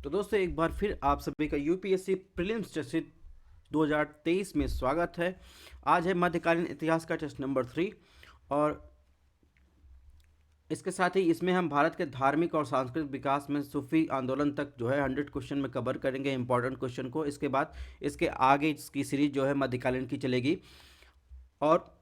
तो दोस्तों एक बार फिर आप सभी का यूपीएससी प्रीलिम्स टेस्ट 2023 में स्वागत है। आज है मध्यकालीन इतिहास का टेस्ट नंबर 3 और इसके साथ ही इसमें हम भारत के धार्मिक और सांस्कृतिक विकास में सूफी आंदोलन तक जो है 100 क्वेश्चन में कवर करेंगे इंपॉर्टेंट क्वेश्चन को। इसके बाद इसके आगे इसकी सीरीज जो है मध्यकालीन की चलेगी और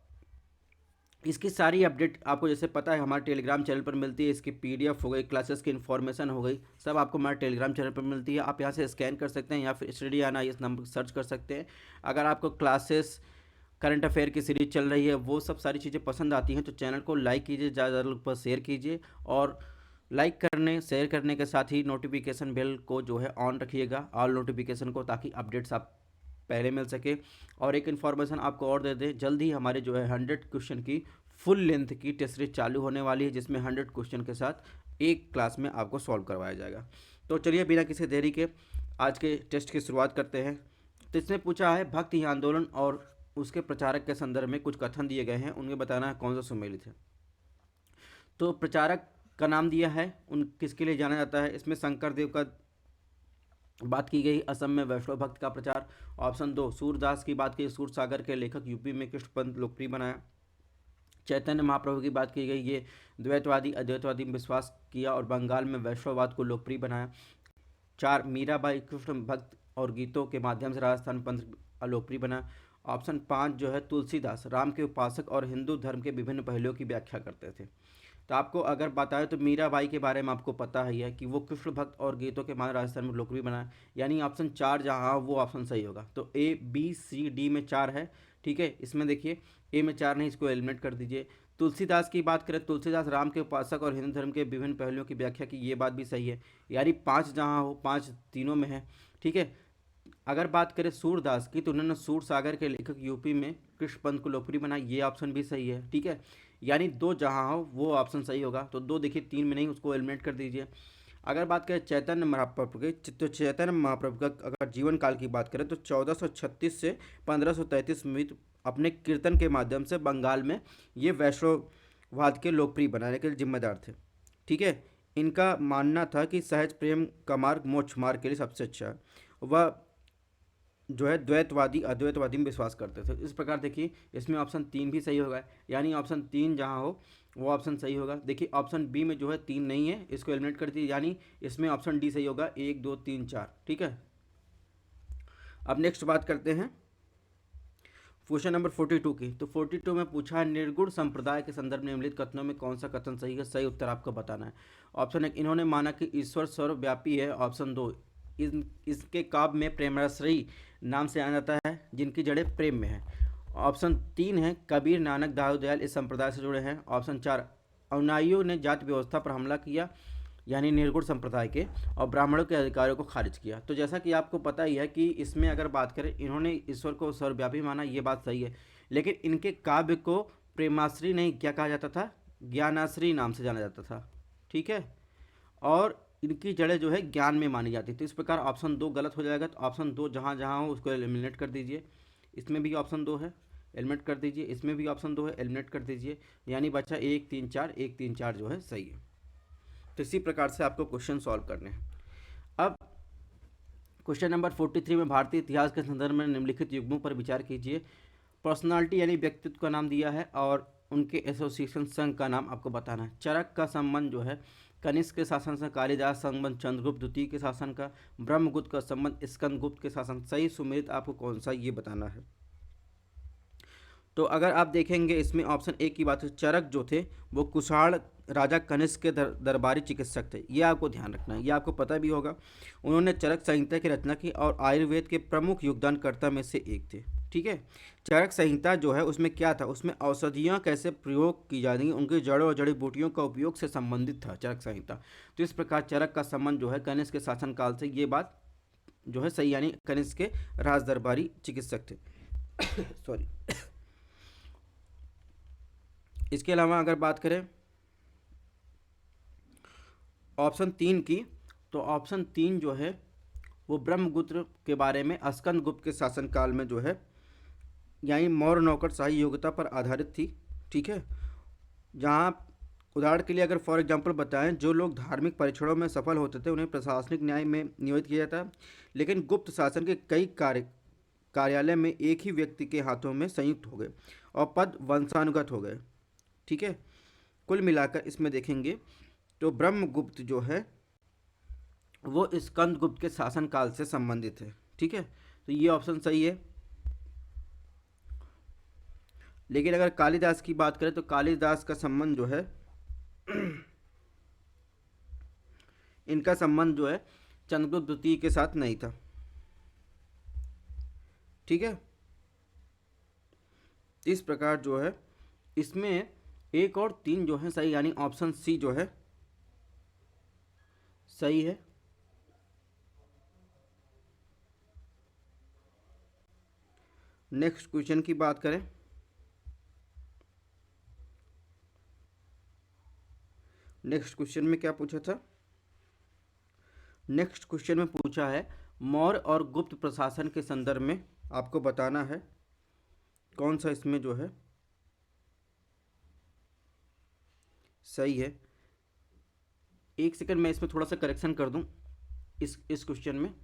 इसकी सारी अपडेट आपको जैसे पता है हमारे टेलीग्राम चैनल पर मिलती है। इसकी पीडीएफ हो गई, क्लासेस की इन्फॉर्मेशन हो गई, सब आपको हमारे टेलीग्राम चैनल पर मिलती है। आप यहाँ से स्कैन कर सकते हैं या फिर स्टडी आना इस नंबर सर्च कर सकते हैं। अगर आपको क्लासेस करंट अफेयर की सीरीज चल रही है वो सब सारी चीज़ें पसंद आती हैं तो चैनल को लाइक कीजिए, ज़्यादा लोग पर शेयर कीजिए और लाइक करने शेयर करने के साथ ही नोटिफिकेशन बेल को जो है ऑन रखिएगा, ऑल नोटिफिकेशन को, ताकि अपडेट्स आप पहले मिल सके। और एक इन्फॉर्मेशन आपको और दे दें, जल्द ही हमारे जो है 100 क्वेश्चन की फुल लेंथ की टेस्ट सीरीज चालू होने वाली है, जिसमें 100 क्वेश्चन के साथ एक क्लास में आपको सॉल्व करवाया जाएगा। तो चलिए बिना किसी देरी के आज के टेस्ट की शुरुआत करते हैं। तो इसने पूछा है भक्ति आंदोलन और उसके प्रचारक के संदर्भ में कुछ कथन दिए गए हैं, उनमें बताना है कौन सा सुमेलित है। तो प्रचारक का नाम दिया है, उन किसके लिए जाना जाता है। इसमें शंकर देव का बात की गई, असम में वैष्णव भक्त का प्रचार। ऑप्शन 2 सूरदास की बात की, सूरसागर के लेखक, यूपी में कृष्ण पंथ लोकप्रिय बनाया। चैतन्य महाप्रभु की बात की गई, ये द्वैतवादी अद्वैतवादी में विश्वास किया और बंगाल में वैष्णववाद को लोकप्रिय बनाया। 4 मीराबाई कृष्ण भक्त और गीतों के माध्यम से राजस्थान पंथ लोकप्रिय बना। ऑप्शन 5 जो है तुलसीदास राम के उपासक और हिंदू धर्म के विभिन्न पहलुओं की व्याख्या करते थे। तो आपको अगर बताए तो मीराबाई के बारे में आपको पता ही है कि वो कृष्ण भक्त और गीतों के माध्यम राजस्थान में लोकप्रिय बना, यानी ऑप्शन 4 जहाँ वो ऑप्शन सही होगा। तो ए बी सी डी में 4 है, ठीक है। इसमें देखिए ए में 4 नहीं, इसको एलिमिनेट कर दीजिए। तुलसीदास की बात करें, तुलसीदास राम के उपासक और हिंदू धर्म के विभिन्न पहलुओं की व्याख्या की, ये बात भी सही है, यानी 5 जहाँ हो 5 तीनों में है, ठीक है। अगर बात करें सूरदास की तो उन्होंने सूरसागर के लेखक, यूपी में कृष्ण पंथ को लोकप्रिय बनाया, ये ऑप्शन भी सही है, ठीक है। यानी 2 जहाँ हो वो ऑप्शन सही होगा। तो 2 देखिए 3 में नहीं, उसको एलिमिनेट कर दीजिए। अगर बात करें चैतन्य महाप्रभु की, तो चैतन्य महाप्रभु का अगर जीवन काल की बात करें तो 1436 से 1533 में अपने कीर्तन के माध्यम से बंगाल में ये वैष्णववाद के लोकप्रिय बनाने के लिए जिम्मेदार थे, ठीक है। इनका मानना था कि सहज प्रेम का मार्ग मोक्ष मार्ग के लिए सबसे अच्छा है। वह जो है द्वैतवादी अद्वैतवादी में विश्वास करते थे। इस प्रकार देखिए इसमें ऑप्शन 3 भी सही होगा, यानी ऑप्शन 3 जहाँ हो वो ऑप्शन सही होगा। देखिए ऑप्शन बी में जो है 3 नहीं है, इसको एलिमिनेट कर दीजिए, यानी इसमें ऑप्शन डी सही होगा, 1 2 3 4, ठीक है। अब नेक्स्ट बात करते हैं क्वेश्चन नंबर 42 की। तो 42 में पूछा है निर्गुण संप्रदाय के संदर्भ में निम्नलिखित कथनों में कौन सा कथन सही है। सही उत्तर आपको बताना है। ऑप्शन 1 इन्होंने माना कि ईश्वर सर्वव्यापी है। ऑप्शन 2 इसके काव्य में प्रेमरसरी नाम से जाना जाता है जिनकी जड़ें प्रेम में है। ऑप्शन 3 है कबीर नानक दाऊ दयाल इस संप्रदाय से जुड़े हैं। ऑप्शन 4 अनुयायियों ने जाति व्यवस्था पर हमला किया, यानी निर्गुण संप्रदाय के, और ब्राह्मणों के अधिकारों को खारिज किया। तो जैसा कि आपको पता ही है कि इसमें अगर बात करें इन्होंने ईश्वर को सर्वव्यापी माना, ये बात सही है, लेकिन इनके काव्य को प्रेमाश्री नहीं क्या कहा जाता था, ज्ञानाश्री नाम से जाना जाता था, ठीक है। और इनकी जड़ें जो है ज्ञान में मानी जाती थी। इस प्रकार ऑप्शन 2 गलत हो जाएगा। तो ऑप्शन 2 जहाँ जहाँ हो उसको एलिमिनेट कर दीजिए। इसमें भी ऑप्शन 2 है, एलिमिनेट कर दीजिए। इसमें भी ऑप्शन 2 है, एलिमिनेट कर दीजिए। यानी बचा 1 3 4, 1 3 4 जो है सही है। तो इसी प्रकार से आपको क्वेश्चन सॉल्व करने हैं। अब क्वेश्चन नंबर 43 में भारतीय इतिहास के संदर्भ में निम्नलिखित युग्मों पर विचार कीजिए। पर्सनालिटी यानी व्यक्तित्व का नाम दिया है और उनके एसोसिएशन संघ का नाम आपको बताना है। चरक का संबंध जो है कनिष्क के शासन से, कालिदास संबंध चंद्रगुप्त द्वितीय के शासन का, ब्रह्मगुप्त का संबंध स्कंदगुप्त के शासन। सही सुमेलित आपको कौन सा ये बताना है। तो अगर आप देखेंगे इसमें ऑप्शन ए की बात है, चरक जो थे वो कुषाण राजा कनिष्क के दरबारी चिकित्सक थे, ये आपको ध्यान रखना है, ये आपको पता भी होगा। उन्होंने चरक संहिता की रचना की और आयुर्वेद के प्रमुख योगदानकर्ता में से एक थे, ठीक है। चरक संहिता जो है उसमें क्या था, उसमें औषधियाँ कैसे प्रयोग की जाती हैं, उनकी जड़ों और जड़ी बूटियों का उपयोग से संबंधित था चरक संहिता। तो इस प्रकार चरक का संबंध जो है कनिष्क के शासनकाल से, ये बात जो है सही, यानी कनिष्क के राज दरबारी चिकित्सक थे सॉरी। इसके अलावा अगर बात करें ऑप्शन 3 की, तो ऑप्शन 3 जो है वो ब्रह्मगुप्त के बारे में, स्कंदगुप्त के शासनकाल में जो है, यानी मौर्य नौकरशाही योग्यता पर आधारित थी, ठीक है। जहाँ उदाहरण के लिए अगर फॉर एग्जांपल बताएं, जो लोग धार्मिक परीक्षणों में सफल होते थे उन्हें प्रशासनिक न्याय में नियोजित किया जाता, लेकिन गुप्त शासन के कई कार्यालय में एक ही व्यक्ति के हाथों में संयुक्त हो गए और पद वंशानुगत हो गए। ठीक है, कुल मिलाकर इसमें देखेंगे तो ब्रह्मगुप्त जो है वो स्कंदगुप्त के शासन काल से संबंधित है। ठीक है, तो ये ऑप्शन सही है। लेकिन अगर कालिदास की बात करें तो कालिदास का संबंध जो है इनका संबंध जो है चंद्रगुप्त द्वितीय के साथ नहीं था। ठीक है, इस प्रकार जो है इसमें एक और तीन जो है सही, यानी ऑप्शन सी जो है सही है। नेक्स्ट क्वेश्चन की बात करें, नेक्स्ट क्वेश्चन में क्या पूछा था? नेक्स्ट क्वेश्चन में पूछा है मौर्य और गुप्त प्रशासन के संदर्भ में आपको बताना है कौन सा इसमें जो है सही है। एक सेकंड मैं इसमें थोड़ा सा करेक्शन कर दूं। इस क्वेश्चन में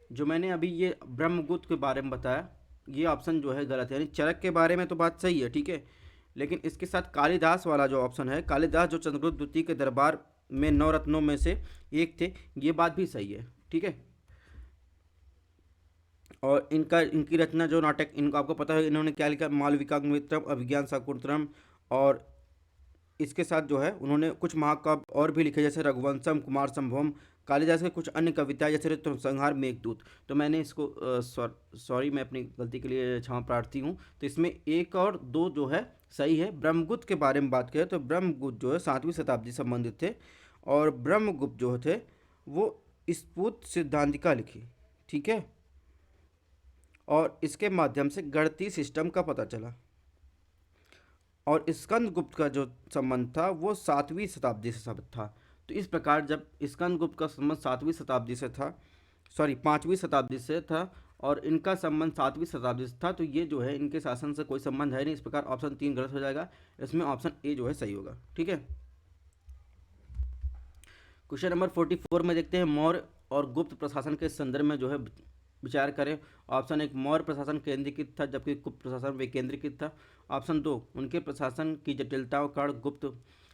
जो मैंने अभी ये ब्रह्मगुप्त के बारे में बताया, ये ऑप्शन जो है गलत है, यानी चरक के बारे में तो बात सही है। ठीक है, लेकिन इसके साथ कालिदास वाला जो ऑप्शन है, कालिदास जो चंद्रगुप्त द्वितीय के दरबार में 9 रत्नों में से एक थे, ये बात भी सही है। ठीक है, और इनकी रचना जो नाटक, इनको आपको पता है इन्होंने क्या लिखा, मालविकाग्निमित्रम, अभिज्ञान शाकुंतलम, और इसके साथ जो है उन्होंने कुछ महाकाव्य और भी लिखे जैसे रघुवंशम, कुमार संभवम, कालिदास के कुछ अन्य कविताएं जैसे ऋतुसंहार, मेघदूत। तो मैंने इसको सॉरी, मैं अपनी गलती के लिए क्षमा प्रार्थी हूँ। तो इसमें एक और दो जो है सही है। ब्रह्मगुप्त के बारे में बात करें तो ब्रह्मगुप्त जो है 7वीं शताब्दी से संबंधित थे, और ब्रह्मगुप्त जो थे वो स्फूत सिद्धांतिका लिखी। ठीक है, और इसके माध्यम से गणितीय सिस्टम का पता चला। और स्कंदगुप्त का जो संबंध था वो 7वीं शताब्दी से सब था। तो इस प्रकार जब स्कंदगुप्त का संबंध 7वीं शताब्दी से था, सॉरी 5वीं शताब्दी से था, और इनका संबंध 7वीं शताब्दी से था, तो ये जो है इनके शासन से कोई संबंध है नहीं। इस प्रकार ऑप्शन 3 गलत हो जाएगा, इसमें ऑप्शन ए जो है सही होगा। ठीक है, क्वेश्चन नंबर 44 में देखते हैं मौर्य और गुप्त प्रशासन के संदर्भ में जो है विचार करें। ऑप्शन 1 मौर्य प्रशासन केंद्रीकृत था जबकि गुप्त प्रशासन विकेंद्रीकृत था। ऑप्शन 2 उनके प्रशासन की जटिलताओं के कारण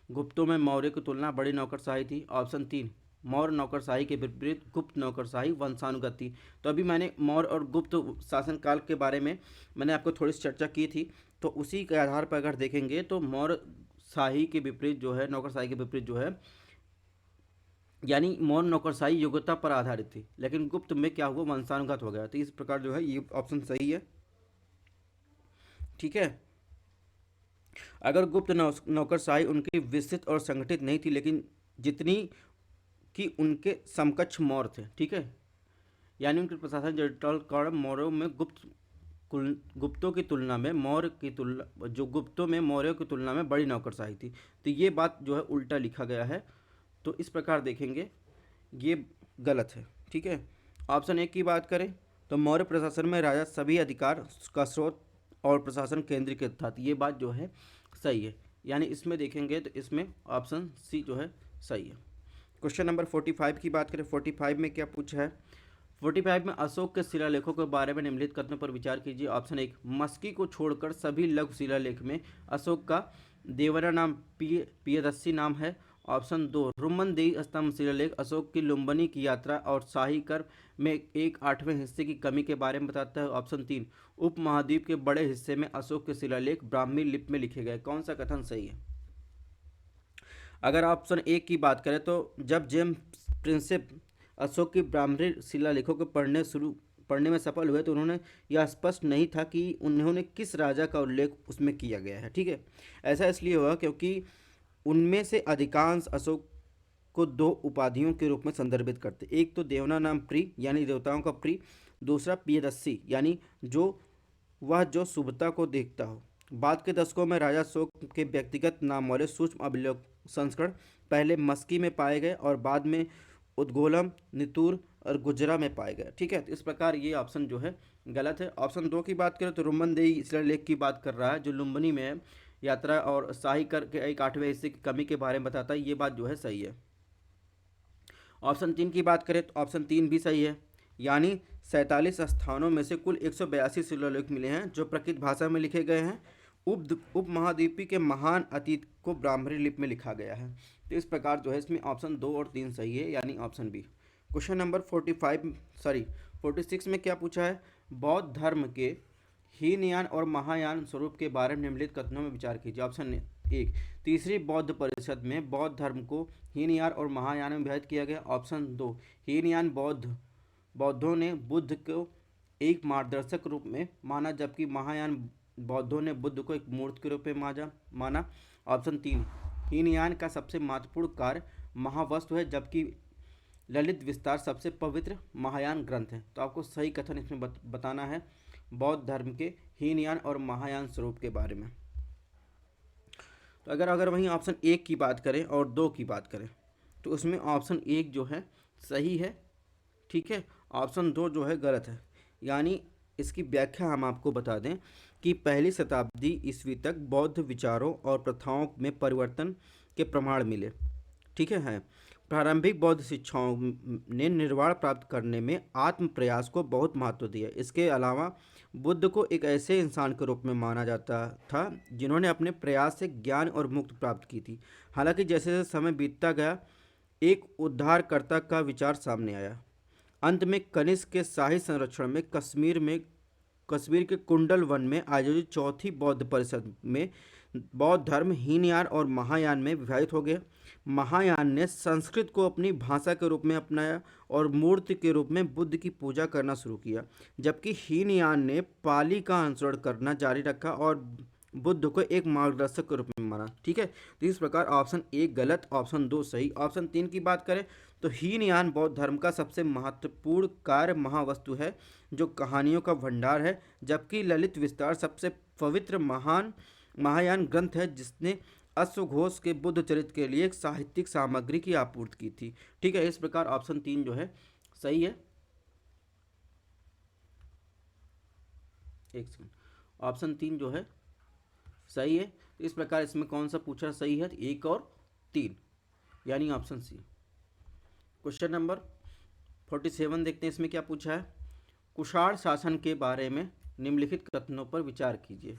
गुप्तों में मौर्य की तुलना बड़ी नौकरशाही थी। ऑप्शन 3 मौर्य नौकरशाही के विपरीत गुप्त नौकरशाही वंशानुगत थी। तो अभी मैंने मौर्य और गुप्त शासनकाल के बारे में मैंने आपको थोड़ी सी चर्चा की थी, तो उसी के आधार पर अगर देखेंगे तो मौर्य शाही के विपरीत जो है, नौकरशाही के विपरीत जो है, यानी मौर्य नौकरशाही योग्यता पर आधारित थी, लेकिन गुप्त में क्या हुआ, वंशानुगत हो गया। तो इस प्रकार जो है ये ऑप्शन सही है। ठीक है, अगर गुप्त नौकरशाही उनकी विस्तृत और संगठित नहीं थी, लेकिन जितनी कि उनके समकक्ष मौर्य थे। ठीक है, यानी उनके प्रशासन जटिल कारण मौर्यों में गुप्तों की तुलना में मौर्यों की तुलना में बड़ी नौकरशाही थी। तो ये बात जो है उल्टा लिखा गया है। तो इस प्रकार देखेंगे ये गलत है। ठीक है, ऑप्शन 1 की बात करें तो मौर्य प्रशासन में राजा सभी अधिकार का स्रोत और प्रशासन केंद्रीकृत था। तो ये बात जो है सही है, यानी इसमें देखेंगे तो इसमें ऑप्शन सी जो है सही है। क्वेश्चन नंबर 45 की बात करें, 45 में क्या पूछा है? 45 में अशोक के शिलालेखों के बारे में निम्नलिखित कथनों पर विचार कीजिए। ऑप्शन 1 मस्की को छोड़कर सभी लघु शिलालेख में अशोक का देवरा नाम पियदस्सी नाम है। ऑप्शन 2 रुमनदेही स्तंभ शिलालेख अशोक की लुम्बिनी की यात्रा और शाही कर में 1/8वें हिस्से की कमी के बारे में बताता है। ऑप्शन 3 उपमहाद्वीप के बड़े हिस्से में अशोक के शिलालेख ब्राह्मी लिपि में लिखे गए। कौन सा कथन सही है? अगर ऑप्शन 1 की बात करें तो जब जेम्स प्रिंसेप अशोक की ब्राह्मी शिलालेखों को पढ़ने में सफल हुए तो उन्होंने यह स्पष्ट नहीं था कि उन्होंने किस राजा का उल्लेख उसमें किया गया है। ठीक है, ऐसा इसलिए हुआ क्योंकि उनमें से अधिकांश अशोक को 2 उपाधियों के रूप में संदर्भित करते। एक तो देवना नाम प्री यानी देवताओं का प्री, दूसरा पियदस्सी यानी जो शुभता को देखता हो। बाद के दशकों में राजा अशोक के व्यक्तिगत नाम वाले सूक्ष्म अभिलेख संस्करण पहले मस्की में पाए गए और बाद में उद्गोलम, नितूर और गुजरा में पाए गए। ठीक है, तो इस प्रकार ये ऑप्शन जो है गलत है। ऑप्शन 2 की बात करें तो रुमनदेही शिलालेख की बात कर रहा है जो लुम्बिनी में है, यात्रा और शाही कर के एक 8वें हिस्से की कमी के बारे में बताता है। ये बात जो है सही है। ऑप्शन 3 की बात करें तो ऑप्शन 3 भी सही है, यानी 47 स्थानों में से कुल 182 शिलालेख मिले हैं जो प्रकृत भाषा में लिखे गए हैं। उपमहाद्वीपी के महान अतीत को ब्राह्मणी लिपि में लिखा गया है। तो इस प्रकार जो है इसमें ऑप्शन 2 और 3 सही है, यानी ऑप्शन बी। क्वेश्चन नंबर 46 में क्या पूछा है? बौद्ध धर्म के हीनयान और महायान स्वरूप के बारे में निम्नलिखित कथनों में विचार कीजिए। ऑप्शन 1, तीसरी बौद्ध परिषद में बौद्ध धर्म को हीनयान और महायान में विभाजित किया गया। ऑप्शन 2, हीनयान बौद्धों ने बुद्ध को एक मार्गदर्शक रूप में माना, जबकि महायान बौद्धों ने बुद्ध को एक मूर्ति के रूप में माना। ऑप्शन 3, हीनयान का सबसे महत्वपूर्ण कार्य महावस्तु है, जबकि ललित विस्तार सबसे पवित्र महायान ग्रंथ है। तो आपको सही कथन इसमें बताना है बौद्ध धर्म के हीनयान और महायान स्वरूप के बारे में। तो अगर वहीं ऑप्शन 1 की बात करें और 2 की बात करें तो उसमें ऑप्शन 1 जो है सही है, ठीक है। ऑप्शन 2 जो है गलत है। यानी इसकी व्याख्या हम आपको बता दें कि पहली शताब्दी ईस्वी तक बौद्ध विचारों और प्रथाओं में परिवर्तन के प्रमाण मिले, ठीक है। प्रारंभिक बौद्ध शिक्षाओं ने निर्वाण प्राप्त करने में आत्म प्रयास को बहुत महत्व दिया। इसके अलावा बुद्ध को एक ऐसे इंसान के रूप में माना जाता था जिन्होंने अपने प्रयास से ज्ञान और मुक्ति प्राप्त की थी। हालांकि जैसे जैसे समय बीतता गया एक उद्धारकर्ता का विचार सामने आया। अंत में कनिष्क के शाही संरक्षण में कश्मीर के कुंडल वन में आयोजित चौथी बौद्ध परिषद में बौद्ध धर्म हीनयान और महायान में विभाजित हो गया। महायान ने संस्कृत को अपनी भाषा के रूप में अपनाया और मूर्ति के रूप में बुद्ध की पूजा करना शुरू किया, जबकि हीनयान ने पाली का अनुसरण करना जारी रखा और बुद्ध को एक मार्गदर्शक के रूप में माना, ठीक है। तो इस प्रकार ऑप्शन 1 गलत, ऑप्शन 2 सही। ऑप्शन 3 की बात करें तो हीनयान बौद्ध धर्म का सबसे महत्वपूर्ण कार्य महावस्तु है जो कहानियों का भंडार है, जबकि ललित विस्तार सबसे पवित्र महायान ग्रंथ है जिसने अश्वघोष के बुद्ध चरित्र के लिए एक साहित्यिक सामग्री की आपूर्ति की थी, ठीक है। इस प्रकार ऑप्शन 3 जो है सही है। एक सेकंड, ऑप्शन 3 जो है सही है। इस प्रकार इसमें कौन सा पूछा सही है? 1 और 3, यानी ऑप्शन सी। क्वेश्चन नंबर 47 देखते हैं, इसमें क्या पूछा है? कुषाण शासन के बारे में निम्नलिखित कथनों पर विचार कीजिए।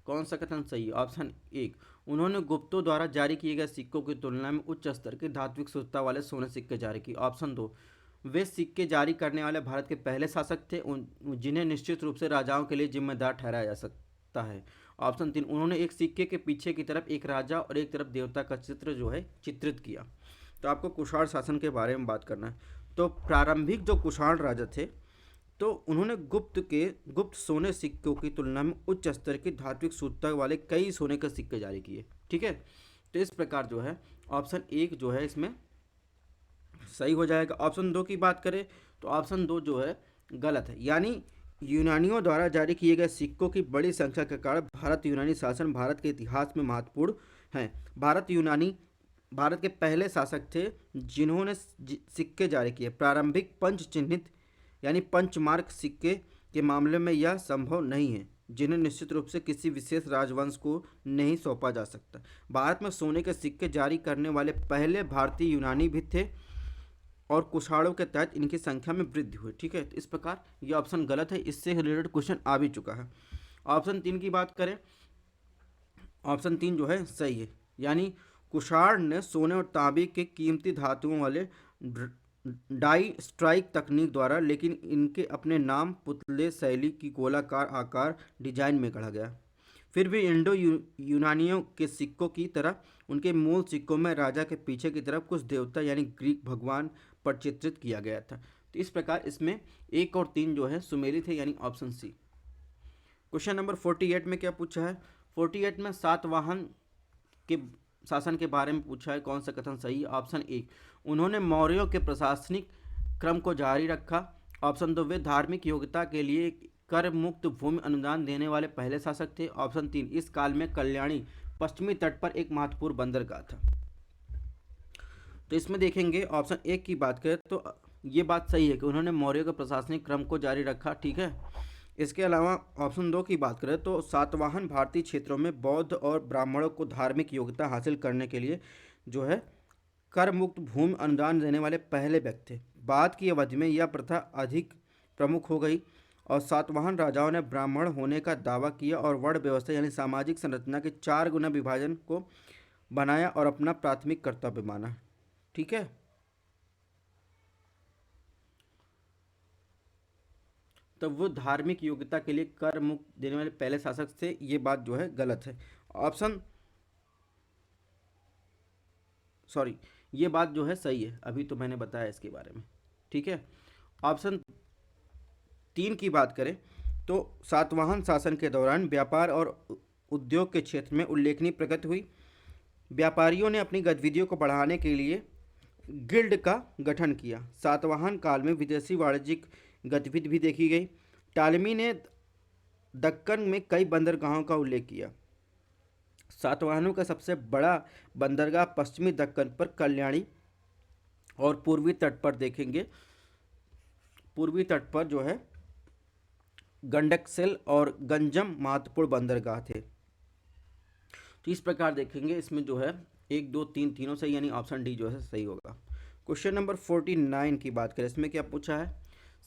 कौन सा कथन सही है? ऑप्शन 1, उन्होंने गुप्तों द्वारा जारी किए गए सिक्कों की तुलना में उच्च स्तर के धात्विक शुद्धता वाले सोने सिक्के जारी किए। ऑप्शन 2, वे सिक्के जारी करने वाले भारत के पहले शासक थे जिन्हें निश्चित रूप से राजाओं के लिए जिम्मेदार ठहराया जा सकता है। ऑप्शन 3, उन्होंने एक सिक्के के पीछे की तरफ एक राजा और एक तरफ देवता का चित्र जो है चित्रित किया। तो आपको कुषाण शासन के बारे में बात करना है। तो प्रारंभिक जो कुषाण राजा थे तो उन्होंने गुप्त सोने सिक्कों की तुलना में उच्च स्तर की धात्विक शुद्धता वाले कई सोने के सिक्के जारी किए, ठीक है। तो इस प्रकार जो है ऑप्शन 1 जो है इसमें सही हो जाएगा। ऑप्शन 2 की बात करें तो ऑप्शन 2 जो है गलत है, यानी यूनानियों द्वारा जारी किए गए सिक्कों की बड़ी संख्या के कारण भारत यूनानी शासन भारत के इतिहास में महत्वपूर्ण है। भारत के पहले शासक थे जिन्होंने सिक्के जारी किए। प्रारंभिक पंच चिन्हित यानी पंचमार्क सिक्के के मामले में यह संभव नहीं है, जिन्हें निश्चित रूप से किसी विशेष राजवंश को नहीं सौंपा जा सकता। भारत में सोने के सिक्के जारी करने वाले पहले भारतीय यूनानी भी थे और कुषाणों के तहत इनकी संख्या में वृद्धि हुई, ठीक है। तो इस प्रकार ये ऑप्शन गलत है, इससे रिलेटेड क्वेश्चन आ भी चुका है। ऑप्शन 3 की बात करें, ऑप्शन 3 जो है सही है, यानी कुषाण ने सोने और तांबे के कीमती धातुओं वाले डाई स्ट्राइक तकनीक द्वारा, लेकिन इनके अपने नाम पुतले शैली की गोलाकार आकार डिजाइन में गढ़ा गया। फिर भी इंडो यूनानियों के सिक्कों की तरह उनके मूल सिक्कों में राजा के पीछे की तरफ कुछ देवता यानी ग्रीक भगवान पर चित्रित किया गया था। तो इस प्रकार इसमें 1 और 3 जो है सुमेलित है, यानी ऑप्शन सी। क्वेश्चन नंबर 48 में क्या पूछा है? 48 में सातवाहन के शासन के बारे में पूछा है। कौन सा कथन सही है? ऑप्शन 1, उन्होंने मौर्यों के प्रशासनिक क्रम को जारी रखा। ऑप्शन 2, वे धार्मिक योग्यता के लिए कर मुक्त भूमि अनुदान देने वाले पहले शासक थे। ऑप्शन 3, इस काल में कल्याणी पश्चिमी तट पर एक महत्वपूर्ण बंदरगाह था। तो इसमें देखेंगे ऑप्शन 1 की बात करें तो ये बात सही है कि उन्होंने मौर्यों के प्रशासनिक क्रम को जारी रखा, ठीक है। इसके अलावा ऑप्शन 2 की बात करें तो सातवाहन भारतीय क्षेत्रों में बौद्ध और ब्राह्मणों को धार्मिक योग्यता हासिल करने के लिए जो है कर मुक्त भूमि अनुदान देने वाले पहले व्यक्ति थे। बाद की अवधि में यह प्रथा अधिक प्रमुख हो गई और सातवाहन राजाओं ने ब्राह्मण होने का दावा किया और वर्ण व्यवस्था यानी सामाजिक संरचना के 4 गुना विभाजन को बनाया और अपना प्राथमिक कर्तव्य माना। ठीक है, तो वो धार्मिक योग्यता के लिए कर मुक्त देने वाले पहले शासक थे, ये बात जो है गलत है। ऑप्शन सॉरी, ये बात जो है सही है, अभी तो मैंने बताया इसके बारे में। ठीक है, ऑप्शन 3 की बात करें तो सातवाहन शासन के दौरान व्यापार और उद्योग के क्षेत्र में उल्लेखनीय प्रगति हुई। व्यापारियों ने अपनी गतिविधियों को बढ़ाने के लिए गिल्ड का गठन किया। सातवाहन काल में विदेशी वाणिज्यिक गतिविधि भी देखी गई। टालमी ने दक्कन में कई बंदरगाहों का उल्लेख किया। सातवाहनों का सबसे बड़ा बंदरगाह पश्चिमी दक्कन पर कल्याणी और पूर्वी तट पर देखेंगे, पूर्वी तट पर जो है गंडकसेल और गंजम महत्वपूर्ण बंदरगाह थे। तो इस प्रकार देखेंगे, इसमें जो है 1 2 3 तीनों सही, यानी ऑप्शन डी जो है सही होगा। क्वेश्चन नंबर 49 की बात करें, इसमें क्या पूछा है,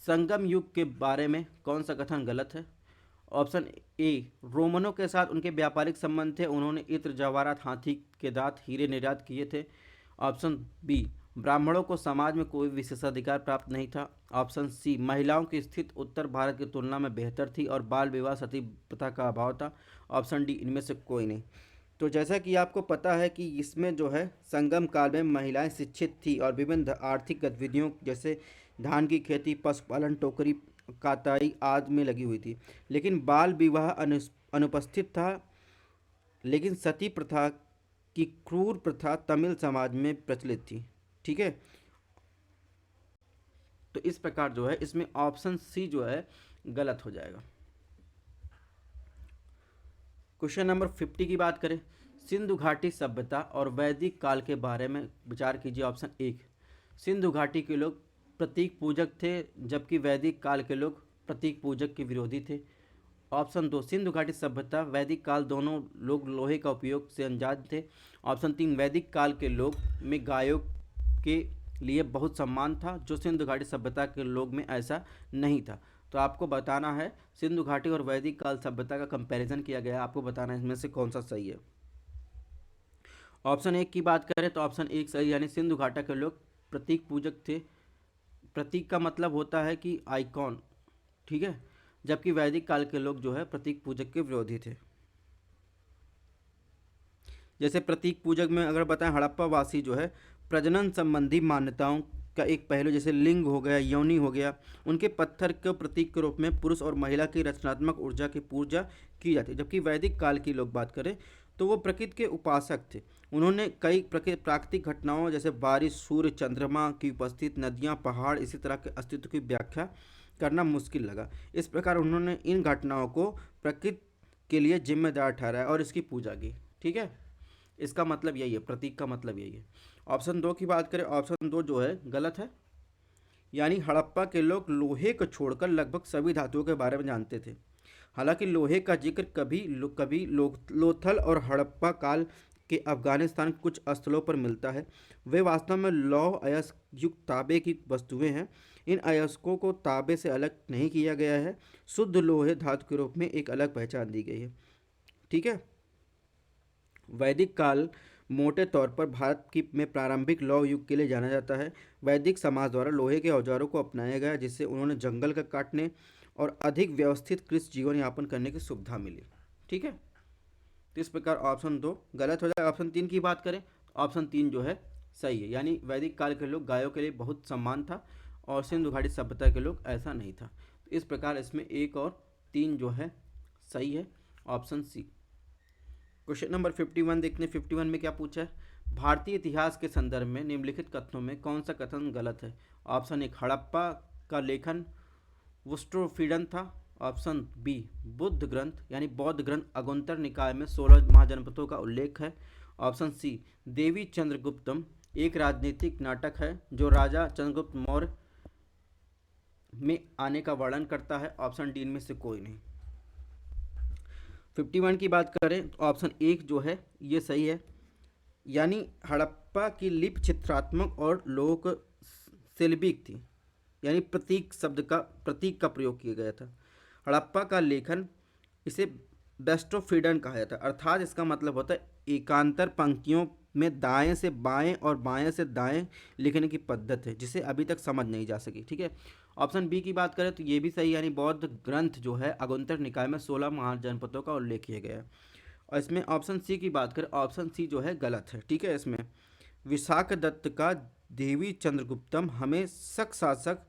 संगम युग के बारे में कौन सा कथन गलत है। ऑप्शन ए, रोमनों के साथ उनके व्यापारिक संबंध थे, उन्होंने इत्र जवाहरात हाथी के दांत हीरे निर्यात किए थे। ऑप्शन बी, ब्राह्मणों को समाज में कोई विशेषाधिकार प्राप्त नहीं था। ऑप्शन सी, महिलाओं की स्थिति उत्तर भारत की तुलना में बेहतर थी और बाल विवाह सती प्रथा का अभाव था। ऑप्शन डी, इनमें से कोई नहीं। तो जैसा कि आपको पता है कि इसमें जो है संगम काल में महिलाएं शिक्षित थी और विभिन्न आर्थिक गतिविधियों जैसे धान की खेती, पशुपालन, टोकरी काताई आदि में लगी हुई थी, लेकिन बाल विवाह अनुपस्थित था। लेकिन सती प्रथा की क्रूर प्रथा तमिल समाज में प्रचलित थी। ठीक है, तो इस प्रकार जो है इसमें ऑप्शन सी जो है गलत हो जाएगा। क्वेश्चन नंबर 50 की बात करें, सिंधु घाटी सभ्यता और वैदिक काल के बारे में विचार कीजिए। ऑप्शन 1, सिंधु घाटी के लोग प्रतीक पूजक थे जबकि वैदिक काल के लोग प्रतीक पूजक के विरोधी थे। ऑप्शन 2, सिंधु घाटी सभ्यता वैदिक काल दोनों लोग लोहे का उपयोग से अनजान थे। ऑप्शन 3, वैदिक काल के लोग में गायों के लिए बहुत सम्मान था जो सिंधु घाटी सभ्यता के लोग में ऐसा नहीं था। तो आपको बताना है, सिंधु घाटी और वैदिक काल सभ्यता का कंपैरिजन किया गया है, आपको बताना है इसमें से कौन सा सही है। ऑप्शन 1 की बात करें तो ऑप्शन 1 सही, यानी सिंधु घाटा के लोग प्रतीक पूजक थे। प्रतीक का मतलब होता है कि आइकॉन, ठीक है, जबकि वैदिक काल के लोग जो है प्रतीक पूजक के विरोधी थे। जैसे प्रतीक पूजक में अगर बताएं, हड़प्पा वासी जो है प्रजनन संबंधी मान्यताओं का एक पहलू जैसे लिंग हो गया, योनि हो गया, उनके पत्थर के प्रतीक के रूप में पुरुष और महिला की रचनात्मक ऊर्जा की पूजा की जाती है। जबकि वैदिक काल की लोग बात करें तो वो प्रकृति के उपासक थे। उन्होंने कई प्राकृतिक घटनाओं जैसे बारिश, सूर्य, चंद्रमा की उपस्थिति, नदियाँ, पहाड़, इसी तरह के अस्तित्व की व्याख्या करना मुश्किल लगा। इस प्रकार उन्होंने इन घटनाओं को प्रकृति के लिए जिम्मेदार ठहराया और इसकी पूजा की। ठीक है, इसका मतलब यही है, प्रतीक का मतलब यही है। ऑप्शन 2 की बात करें, ऑप्शन 2 जो है गलत है, यानी हड़प्पा के लोग लोहे को छोड़कर लगभग सभी धातुओं के बारे में जानते थे। हालांकि लोहे का जिक्र कभी लोथल और हड़प्पा काल के अफगानिस्तान कुछ स्थलों पर मिलता है। वे वास्तव में लौह अयस्क युक्त तांबे की वस्तुएं हैं। इन अयस्कों को तांबे से अलग नहीं किया गया है, शुद्ध लोहे धातु के रूप में एक अलग पहचान दी गई है। ठीक है, वैदिक काल मोटे तौर पर भारत की में प्रारंभिक लौह युग के लिए जाना जाता है। वैदिक समाज द्वारा लोहे के औजारों को अपनाया गया जिससे उन्होंने जंगल का काटने और अधिक व्यवस्थित कृषि जीवन यापन करने की सुविधा मिली। ठीक है, तो इस प्रकार ऑप्शन 2 गलत हो जाए। ऑप्शन 3 की बात करें, ऑप्शन 3 जो है सही है, यानी वैदिक काल के लोग गायों के लिए बहुत सम्मान था और सिंधु घाटी सभ्यता के लोग ऐसा नहीं था। तो इस प्रकार इसमें 1 और 3 जो है सही है, ऑप्शन सी। क्वेश्चन नंबर 51 देखते हैं। 51 में क्या पूछा है, भारतीय इतिहास के संदर्भ में निम्नलिखित कथनों में कौन सा कथन गलत है। ऑप्शन 1, हड़प्पा का लेखन वुस्ट्रोफीडन था। ऑप्शन बी, बुद्ध ग्रंथ यानी बौद्ध ग्रंथ अगुंतर निकाय में 16 महाजनपदों का उल्लेख है। ऑप्शन सी, देवी चंद्रगुप्तम एक राजनीतिक नाटक है जो राजा चंद्रगुप्त मौर्य में आने का वर्णन करता है? ऑप्शन डी इनमें से कोई नहीं। 51 की बात करें तो ऑप्शन एक जो है ये सही है, यानी हड़प्पा की लिपि चित्रात्मक और लोक शैल्पिक थी, यानी प्रतीक का प्रयोग किया गया था। हड़प्पा का लेखन इसे बेस्टोफिडन कहा जाता है, अर्थात इसका मतलब होता है एकांतर पंक्तियों में दाएं से बाएं और बाएं से दाएं लिखने की पद्धति है, जिसे अभी तक समझ नहीं जा सकी। ठीक है। ऑप्शन बी की बात करें तो ये भी सही, यानी बौद्ध ग्रंथ जो है अगुंतर निकाय में 16 महाजनपदों का उल्लेख किया गया है। और इसमें ऑप्शन सी की बात करें, ऑप्शन सी जो है गलत है। ठीक है। इसमें विशाख दत्त का देवी चंद्रगुप्तम हमें शक शासक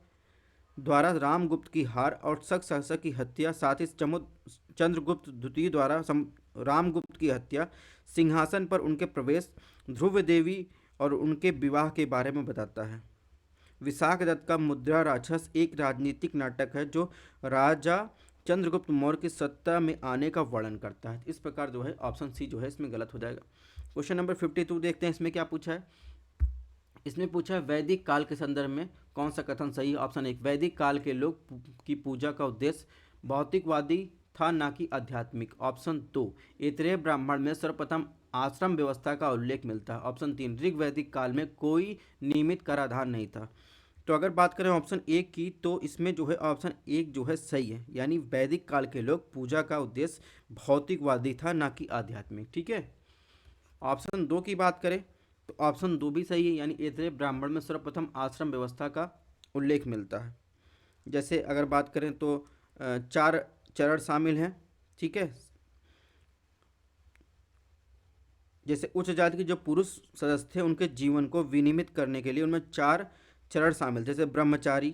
द्वारा रामगुप्त की हार और शक शासक की हत्या, साथ ही चंद्रगुप्त द्वितीय द्वारा रामगुप्त की हत्या, सिंहासन पर उनके प्रवेश, ध्रुव देवी और उनके विवाह के बारे में बताता है। विशाख दत्त का मुद्रा राक्षस एक राजनीतिक नाटक है जो राजा चंद्रगुप्त मौर्य की सत्ता में आने का वर्णन करता है। इस प्रकार जो है ऑप्शन सी जो है इसमें गलत हो जाएगा। क्वेश्चन नंबर 52 देखते हैं, इसमें क्या पूछा है। इसमें पूछा है वैदिक काल के संदर्भ में कौन सा कथन सही है। ऑप्शन एक, वैदिक काल के लोग की पूजा का उद्देश्य भौतिकवादी था ना कि आध्यात्मिक। ऑप्शन दो, ऐतरेय ब्राह्मण में सर्वप्रथम आश्रम व्यवस्था का उल्लेख मिलता है। ऑप्शन तीन, ऋग वैदिक काल में कोई नियमित कराधान नहीं था। तो अगर बात करें ऑप्शन एक की तो इसमें जो है ऑप्शन एक जो है सही है, यानी वैदिक काल के लोग पूजा का उद्देश्य भौतिकवादी था ना कि आध्यात्मिक। ठीक है। ऑप्शन दो की बात करें तो ऑप्शन दो भी सही है, यानी ऐतरेय ब्राह्मण में सर्वप्रथम आश्रम व्यवस्था का उल्लेख मिलता है। जैसे अगर बात करें तो चार चरण शामिल हैं। ठीक है। जैसे उच्च जाति के जो पुरुष सदस्य थे उनके जीवन को विनियमित करने के लिए उनमें चार चरण शामिल, जैसे ब्रह्मचारी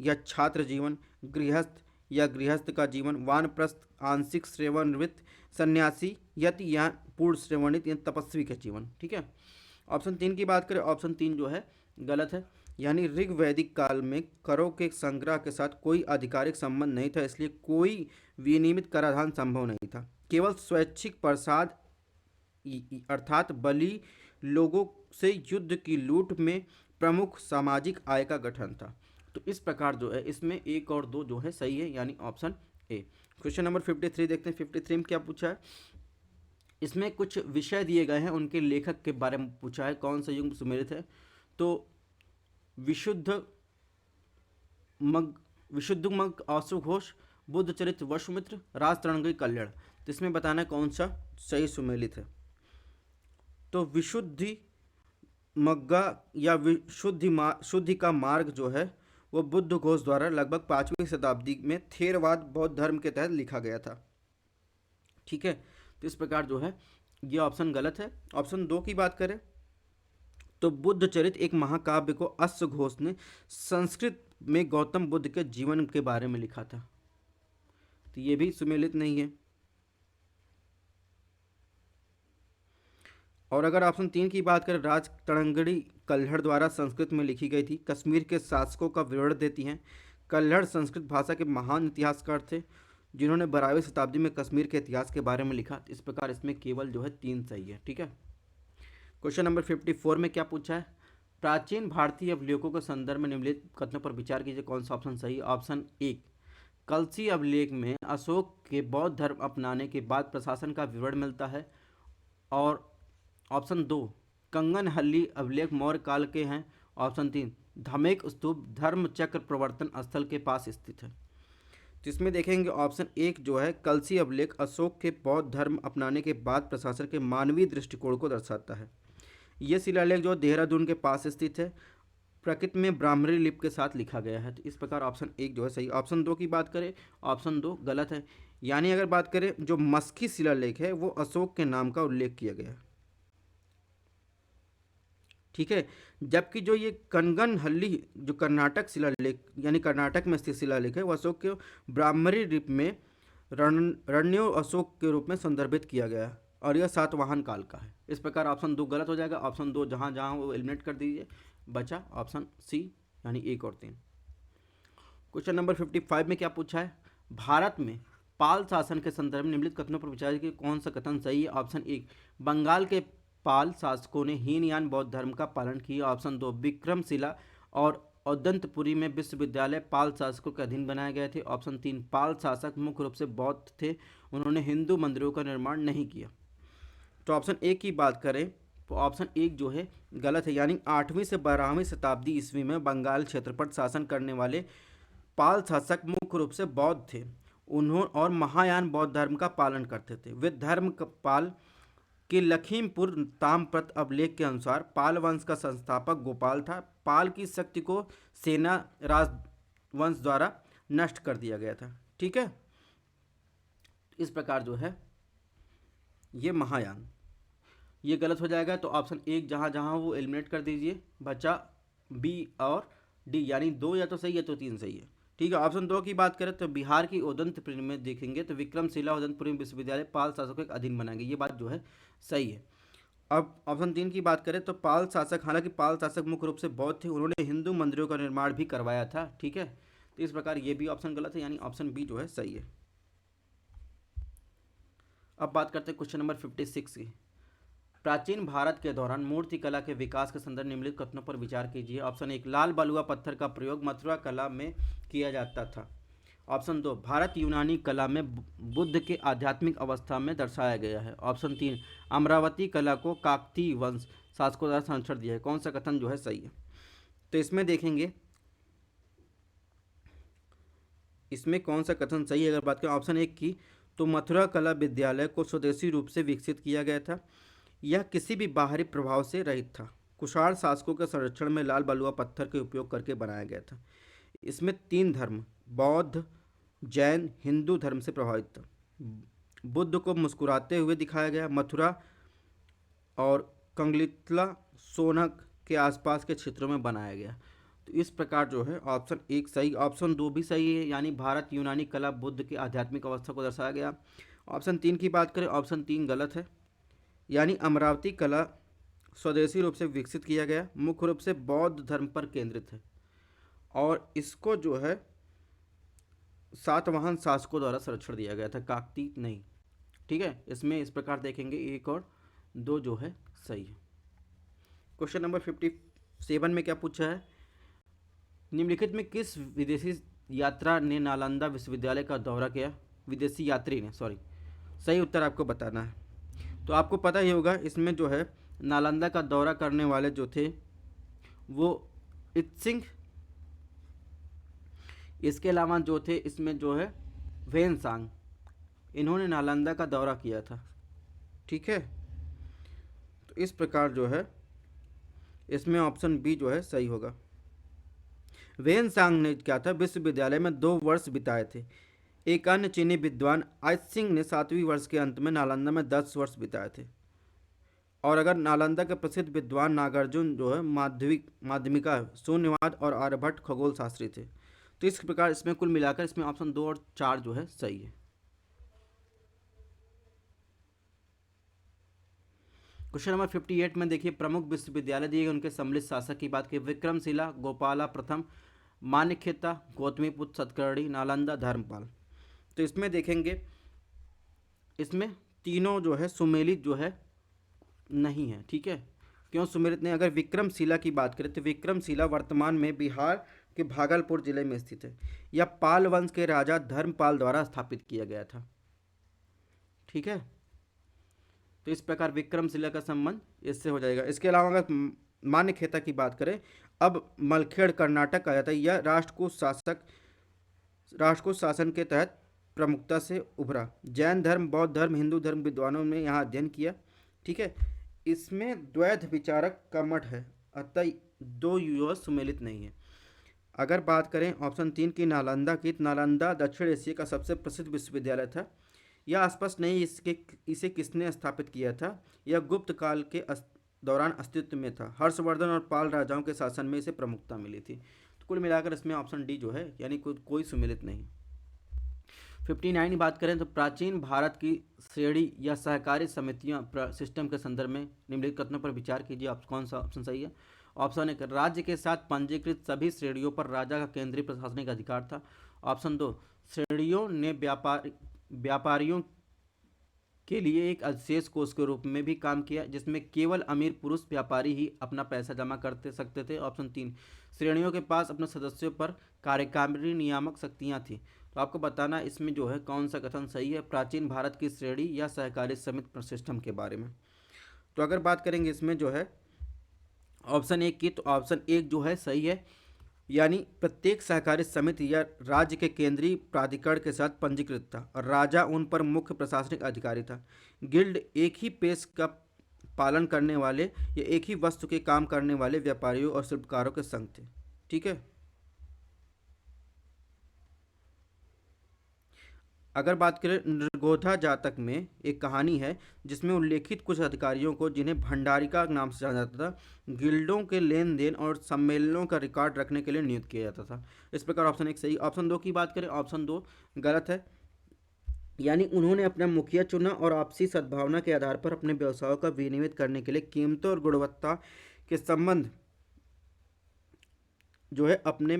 या छात्र जीवन, गृहस्थ या गृहस्थ का जीवन, वानप्रस्थ, आंशिक सेवानिवृत्त, सन्यासी यति या पूर्ण सेवानिवृत्त या तपस्वी का जीवन। ठीक है। ऑप्शन तीन की बात करें, ऑप्शन तीन जो है गलत है, यानी ऋग वैदिक काल में करों के संग्रह के साथ कोई आधिकारिक संबंध नहीं था, इसलिए कोई विनियमित कराधान संभव नहीं था। केवल स्वैच्छिक प्रसाद अर्थात बलि लोगों से युद्ध की लूट में प्रमुख सामाजिक आय का गठन था। तो इस प्रकार जो है इसमें एक और दो जो है सही है, यानी ऑप्शन ए। क्वेश्चन नंबर 53 देखते हैं। 53 में क्या पूछा है। इसमें कुछ विषय दिए गए हैं, उनके लेखक के बारे में पूछा है, कौन सा युग सुमेलित है। तो विशुद्ध मग विशुद्ध मग आशु घोष, बुद्ध चरित्र वसुमित्र, राज तरणगी कल्याण। तो इसमें बताना है कौन सा सही सुमेलित है। तो विशुद्धि मग्गा या शुद्धि का मार्ग जो है वो बुद्ध घोष द्वारा लगभग 5वीं शताब्दी में थेरवाद बौद्ध धर्म के तहत लिखा गया था। ठीक है। तो इस प्रकार जो है ये ऑप्शन गलत है। ऑप्शन दो की बात करें तो बुद्ध चरित्र एक महाकाव्य को अश्व घोष ने संस्कृत में गौतम बुद्ध के जीवन के बारे में लिखा था, तो ये भी सुमेलित नहीं है। और अगर ऑप्शन तीन की बात करें, राज तड़ंगड़ी कल्हड़ द्वारा संस्कृत में लिखी गई थी, कश्मीर के शासकों का विवरण देती हैं। कल्हड़ संस्कृत भाषा के महान इतिहासकार थे जिन्होंने 12वीं शताब्दी में कश्मीर के इतिहास के बारे में लिखा। इस प्रकार इसमें केवल जो है तीन सही है। ठीक है। क्वेश्चन नंबर 54 में क्या पूछा है। प्राचीन भारतीय अभिलेखों के संदर्भ में निम्नलिखित कथनों पर विचार कीजिए, कौन सा ऑप्शन सही। ऑप्शन एक, कलसी अभिलेख में अशोक के बौद्ध धर्म अपनाने के बाद प्रशासन का विवरण मिलता है। और ऑप्शन दो, कंगनहल्ली अभिलेख मौर्य काल के हैं। ऑप्शन तीन, धमेक स्तूप धर्म चक्र प्रवर्तन स्थल के पास स्थित है। तो इसमें देखेंगे ऑप्शन एक जो है कलसी अभिलेख अशोक के बौद्ध धर्म अपनाने के बाद प्रशासन के मानवीय दृष्टिकोण को दर्शाता है। यह शिलालेख जो देहरादून के पास स्थित है, प्रकृति में ब्राह्मणी लिपि के साथ लिखा गया है। तो इस प्रकार ऑप्शन एक जो है सही। ऑप्शन दो की बात करें, ऑप्शन दो गलत है, यानी अगर बात करें जो मस्की शिलालेख है वो अशोक के नाम का उल्लेख किया गया है। ठीक है। जबकि जो ये कनगनहल्ली जो कर्नाटक शिलालेख यानी कर्नाटक में स्थित शिलालेख है वो अशोक के ब्राह्मणी लिपि में रण्यो अशोक के रूप में संदर्भित किया गया है और यह सातवाहन काल का है। इस प्रकार ऑप्शन दो गलत हो जाएगा। ऑप्शन दो जहाँ जहाँ वो एलिमिनेट कर दीजिए, बचा ऑप्शन सी यानी एक और तीन। क्वेश्चन नंबर 55 में क्या पूछा है। भारत में पाल शासन के संदर्भ में निम्नलिखित कथनों पर विचार कीजिए, कौन सा कथन सही है। ऑप्शन एक, बंगाल के पाल शासकों ने हीनयान बौद्ध धर्म का पालन किया। ऑप्शन दो, विक्रमशिला और औदंतपुरी में विश्वविद्यालय पाल शासकों के अधीन बनाए गए थे। ऑप्शन 3, पाल शासक मुख्य रूप से बौद्ध थे, उन्होंने हिंदू मंदिरों का निर्माण नहीं किया। तो ऑप्शन ए की बात करें तो ऑप्शन एक जो है गलत है, यानी 8वीं से 12वीं शताब्दी ईस्वी में बंगाल क्षेत्र पर शासन करने वाले पाल शासक मुख्य रूप से बौद्ध थे। उन्होंने और महायान बौद्ध धर्म का पालन करते थे। वे धर्म पाल के लखीमपुर ताम्रपत्र अभिलेख के अनुसार पाल वंश का संस्थापक गोपाल था। पाल की शक्ति को सेना राजवंश द्वारा नष्ट कर दिया गया था। ठीक है, इस प्रकार जो है ये महायान, ये गलत हो जाएगा। तो ऑप्शन एक जहाँ जहाँ वो एलिमिनेट कर दीजिए, बचा बी और डी, यानी 2 या तो सही है तो 3 सही है। ठीक है, ऑप्शन 2 की बात करें तो बिहार की उदंतपुरी में देखेंगे तो विक्रमशिला उदंतपुरी विश्वविद्यालय पाल शासकों के अधीन बनाएंगे, ये बात जो है सही है। अब ऑप्शन 3 की बात करें तो पाल शासक, हालांकि पाल शासक मुख्य रूप से बौद्ध थे, उन्होंने हिंदू मंदिरों का निर्माण भी करवाया था। ठीक है, तो इस प्रकार ये भी ऑप्शन गलत है, यानी ऑप्शन बी जो है सही है। अब बात करते हैं क्वेश्चन नंबर 56 की। प्राचीन भारत के दौरान मूर्ति कला के विकास के संदर्भ निम्नलिखित कथनों पर विचार कीजिए। ऑप्शन 1, लाल बलुआ पत्थर का प्रयोग मथुरा कला में किया जाता था। ऑप्शन 2, भारत यूनानी कला में बुद्ध के आध्यात्मिक अवस्था में दर्शाया गया है। ऑप्शन 3, अमरावती कला को काकतीय वंश शासकों द्वारा संरक्षण दिया है। कौन सा कथन जो है सही है? तो इसमें देखेंगे इसमें कौन सा कथन सही है। अगर बात करें ऑप्शन 1 की तो मथुरा कला विद्यालय को स्वदेशी रूप से विकसित किया गया था, यह किसी भी बाहरी प्रभाव से रहित था। कुषाण शासकों के संरक्षण में लाल बलुआ पत्थर के उपयोग करके बनाया गया था। इसमें 3 धर्म बौद्ध, जैन, हिंदू धर्म से प्रभावित था। बुद्ध को मुस्कुराते हुए दिखाया गया। मथुरा और कंगलितला सोनक के आसपास के क्षेत्रों में बनाया गया। तो इस प्रकार जो है ऑप्शन 1 सही, ऑप्शन 2 भी सही है, यानी भारत यूनानी कला बुद्ध की आध्यात्मिक अवस्था को दर्शाया गया। ऑप्शन 3 की बात करें, ऑप्शन 3 गलत है, यानी अमरावती कला स्वदेशी रूप से विकसित किया गया, मुख्य रूप से बौद्ध धर्म पर केंद्रित है और इसको जो है सातवाहन शासकों द्वारा संरक्षण दिया गया था, काकतीय नहीं। ठीक है, इसमें इस प्रकार देखेंगे 1 और 2 जो है सही है। क्वेश्चन नंबर 57 में क्या पूछा है? निम्नलिखित में किस विदेशी यात्रा ने नालंदा विश्वविद्यालय का दौरा किया? विदेशी यात्री ने, सॉरी, सही उत्तर आपको बताना है। तो आपको पता ही होगा इसमें जो है नालंदा का दौरा करने वाले जो थे वो इत्सिंग, इसके अलावा जो थे इसमें जो है वेनसांग, इन्होंने नालंदा का दौरा किया था। ठीक है, तो इस प्रकार जो है इसमें ऑप्शन बी जो है सही होगा। वेनसांग ने क्या था, विश्वविद्यालय में 2 वर्ष बिताए थे। एक अन्य चीनी विद्वान आइत्सिंग ने 7वीं वर्ष के अंत में नालंदा में 10 वर्ष बिताए थे। और अगर नालंदा के प्रसिद्ध विद्वान नागार्जुन जो है माध्यमिका, शून्यवाद और आर्यभट्ट खगोल शास्त्री थे। तो इस प्रकार इसमें कुल मिलाकर इसमें ऑप्शन 2 और 4 जो है सही है। क्वेश्चन नंबर 58 में देखिए, प्रमुख विश्वविद्यालय दिए गए उनके सम्मिलित शासक की बात की। विक्रमशिला, गोपाला प्रथम, मान्यखेता, गौतमीपुत्र, सतकर्णी, नालंदा, धर्मपाल। तो इसमें देखेंगे इसमें तीनों जो है सुमेलित जो है नहीं है। ठीक है, क्यों सुमेलित नहीं? अगर विक्रमशिला की बात करें तो विक्रमशिला वर्तमान में बिहार के भागलपुर जिले में स्थित है। यह पाल वंश के राजा धर्मपाल द्वारा स्थापित किया गया था। ठीक है, तो इस प्रकार विक्रमशिला का संबंध इससे हो जाएगा। इसके अलावा अगर मान्यखेता की बात करें, अब मलखेड़ कर्नाटक का जाता है। यह राष्ट्रकूट शासन के तहत प्रमुखता से उभरा। जैन धर्म, बौद्ध धर्म, हिंदू धर्म विद्वानों ने यहाँ अध्ययन किया। ठीक है, इसमें द्वैध विचारक का मठ है, अतः 2 युवा सुमेलित नहीं है। अगर बात करें ऑप्शन 3 की नालंदा की, नालंदा दक्षिण एशिया का सबसे प्रसिद्ध विश्वविद्यालय था। यह स्पष्ट नहीं इसे किसने स्थापित किया था। यह गुप्त काल के दौरान अस्तित्व में था। हर्षवर्धन और पाल राजाओं के शासन में इसे प्रमुखता मिली थी। तो कुल मिलाकर इसमें ऑप्शन डी जो है, यानी कोई सुमेलित नहीं। 59 की बात करें तो प्राचीन भारत की श्रेणी या सहकारी समितियां सिस्टम के संदर्भ में निम्नलिखित कथनों पर विचार कीजिए। आप कौन सा ऑप्शन सही है? ऑप्शन 1, राज्य के साथ पंजीकृत सभी श्रेणियों पर राजा का केंद्रीय प्रशासनिक अधिकार था। ऑप्शन 2, श्रेणियों ने व्यापारियों के लिए एक अधिशेष कोष के रूप में भी काम किया, जिसमें केवल अमीर पुरुष व्यापारी ही अपना पैसा जमा करते सकते थे। ऑप्शन 3, श्रेणियों के पास अपने सदस्यों पर कार्यकारी नियामक शक्तियाँ थी। तो आपको बताना इसमें जो है कौन सा कथन सही है, प्राचीन भारत की श्रेणी या सहकारी समिति सिस्टम के बारे में। तो अगर बात करेंगे इसमें जो है ऑप्शन एक की, तो ऑप्शन एक जो है सही है, यानी प्रत्येक सहकारी समिति या राज्य के केंद्रीय प्राधिकरण के साथ पंजीकृत था और राजा उन पर मुख्य प्रशासनिक अधिकारी था। गिल्ड एक ही पेश का पालन करने वाले या एक ही वस्तु के काम करने वाले व्यापारियों और शिल्पकारों के संघ थे। ठीक है। अगर बात करें नृगोधा जातक में एक कहानी है जिसमें उल्लेखित कुछ अधिकारियों को, जिन्हें भंडारिका नाम से जाना जाता था, गिल्डों के लेन देन और सम्मेलनों का रिकॉर्ड रखने के लिए नियुक्त किया जाता था। इस प्रकार ऑप्शन एक सही। ऑप्शन दो की बात करें, ऑप्शन दो गलत है, यानी उन्होंने अपना मुखिया चुना और आपसी सद्भावना के आधार पर अपने व्यवसायों का विनियमित करने के लिए कीमतों और गुणवत्ता के संबंध जो है अपने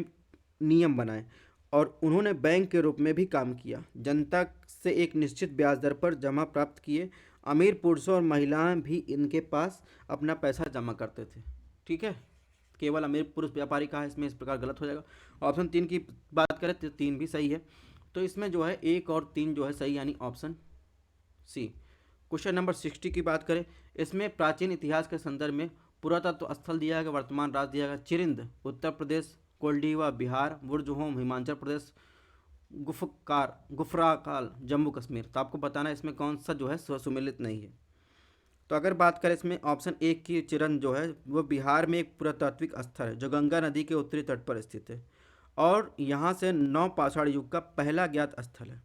नियम बनाए और उन्होंने बैंक के रूप में भी काम किया, जनता से एक निश्चित ब्याज दर पर जमा प्राप्त किए। अमीर पुरुषों और महिलाएं भी इनके पास अपना पैसा जमा करते थे। ठीक है, केवल अमीर पुरुष व्यापारी का है, इसमें इस प्रकार गलत हो जाएगा। ऑप्शन तीन की बात करें तो तीन भी सही है, तो इसमें जो है एक और तीन जो है सही, यानी ऑप्शन सी। क्वेश्चन नंबर 60 की बात करें, इसमें प्राचीन इतिहास के संदर्भ में पुरातत्व स्थल दिया गया, वर्तमान राज्य दिया गया। चिरिंद उत्तर प्रदेश, कोल्डीवा बिहार, बुर्जहोम हिमाचल प्रदेश, गुफराकाल जम्मू कश्मीर। तो आपको बताना है इसमें कौन सा जो है सुमेलित नहीं है। तो अगर बात करें इसमें ऑप्शन एक की, चिरंद जो है वो बिहार में एक पुरातात्विक स्थल है जो गंगा नदी के उत्तरी तट पर स्थित है और यहाँ से नव पाषाण युग का पहला ज्ञात स्थल है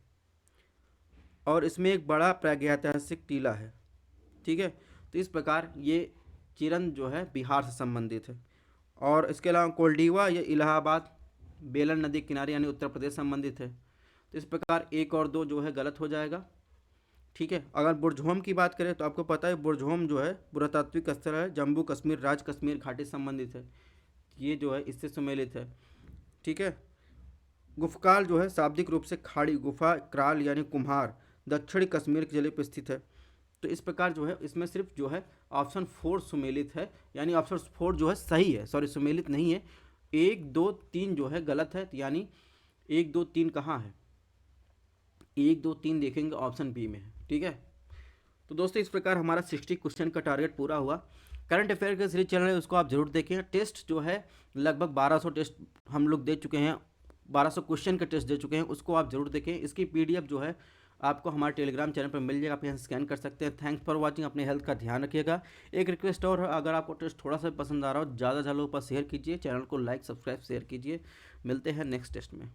और इसमें एक बड़ा प्रागैतिहासिक टीला है। ठीक है, तो इस प्रकार ये चिरंद जो है बिहार से संबंधित है। और इसके अलावा कोल्डीवा ये इलाहाबाद बेलन नदी किनारे यानी उत्तर प्रदेश संबंधित है। तो इस प्रकार एक और दो जो है गलत हो जाएगा। ठीक है, अगर बुर्जहोम की बात करें तो आपको पता है बुर्जहोम जो है पुरातात्विक स्थल है, जम्मू कश्मीर राज्य कश्मीर घाटी से संबंधित है, ये जो है इससे सुमेलित है। ठीक है, गुफकाल जो है शाब्दिक रूप से खाड़ी, गुफा क्राल यानी कुम्हार, दक्षिणी कश्मीर के जिले पर स्थित है। तो इस प्रकार जो है इसमें सिर्फ जो है ऑप्शन 4 सुमेलित है, यानी ऑप्शन 4 जो है सही है, सॉरी सुमेलित नहीं है। 1 2 3 जो है गलत है, यानी 1 2 3 कहाँ है, 1 2 3 देखेंगे ऑप्शन बी में है। ठीक है, तो दोस्तों इस प्रकार हमारा 60 क्वेश्चन का टारगेट पूरा हुआ। करंट अफेयर का सीरीज चैनल है उसको आप जरूर देखें। टेस्ट जो है लगभग 1200 टेस्ट हम लोग दे चुके हैं, 1200 क्वेश्चन के टेस्ट दे चुके हैं, उसको आप जरूर देखें। इसकी पीडीएफ जो है आपको हमारे टेलीग्राम चैनल पर मिल जाएगा, आप यहाँ स्कैन कर सकते हैं। थैंक्स फॉर वाचिंग, अपने हेल्थ का ध्यान रखिएगा। एक रिक्वेस्ट और है, अगर आपको टेस्ट थोड़ा सा पसंद आ रहा हो ज़्यादा लोगों पर शेयर कीजिए, चैनल को लाइक सब्सक्राइब शेयर कीजिए। मिलते हैं नेक्स्ट टेस्ट में।